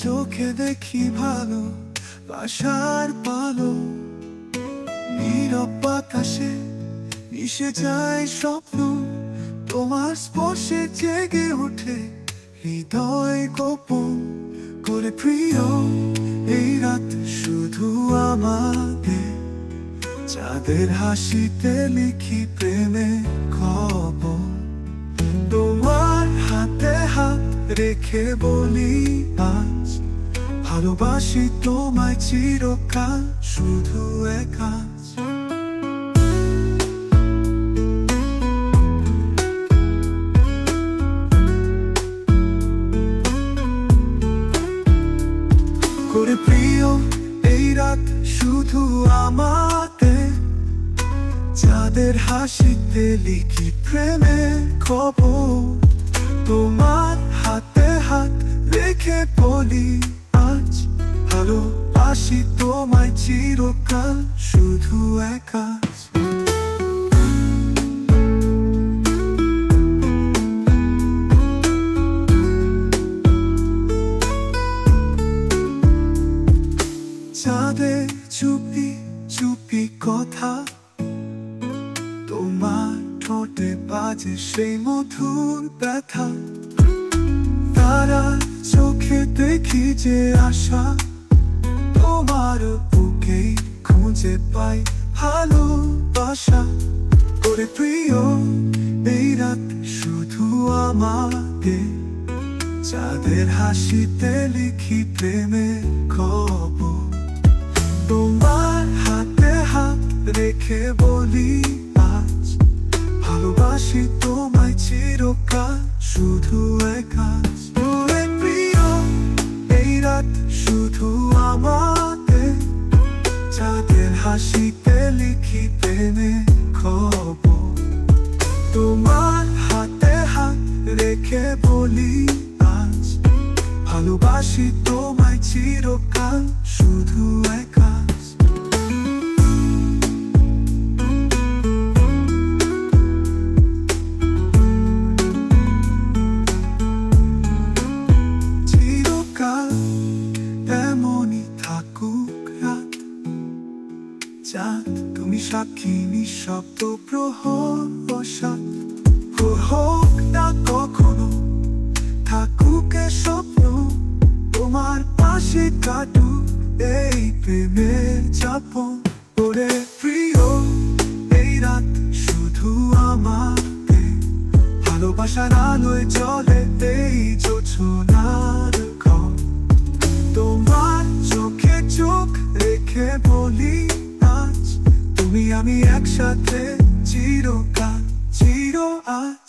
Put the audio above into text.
চোখে দেখি ভালো বাসার পালো, নীরব বাতাসে মিশে যায় স্বপ্ন, তোমার স্পর্শে জেগে ওঠে হৃদয় গোপন করে। প্রিয় এই রাত শুধু আমাদের, চাঁদের হাসিতে লিখি প্রেমের খবর। তোমার হাতে হাত রেখে বলি আজ, ভালোবাসি তোমায় চিরকাল, শুধু এক আজ। করে প্রিয় এই রাত শুধু আমাদের, চাঁদের হাসিতে লিখি প্রেমের খবর। তোমার হাতে হাত রেখে বলি আজ, ভালোবাসি তোমায় চিরকাল, শুধু এক আজ। চাঁদের চুপি চুপি কথা, তোমার ঠোঁটে বাজে সেই মধুর ব্যথা। তারা চোখে দেখি যে আশা, তোমার বুকে খুঁজে পাই ভালোবাসা। করে প্রিয় এই রাত শুধু আমাদের, চাঁদের হাসিতে লিখি প্রেমের খবর। তোমার হাতে হাত রেখে বলি আজ, ভালোবাসি তোমায় চিরকাল, শুধু এক আজ। প্রিয় এই রাত শুধু আমাদের, চাঁদের হাসিতে লিখি প্রেমের খবর। তোমার হাতে হাত রেখে বলি আজ, ভালোবাসি তোমায় চিরকাল, শুধু এক আজ। চিরকাল তেমনই থাকুক রাত, চাঁদ তুমি সাক্ষী নিঃশব্দ প্রহর বসাত। হোক না কখনো থাকুক এ স্বপ্ন, তোমার পাশে কাটুক এই প্রেমের যাপন। ওরে প্রিয় এই রাত শুধু আমাদের, ভালোবাসার আলোয় জ্বলে এই জোছনার ঘর। তোমার চোখে চোখ রেখে বলি আজ, তুমি আমি একসাথে চিরকাল, চির আজ।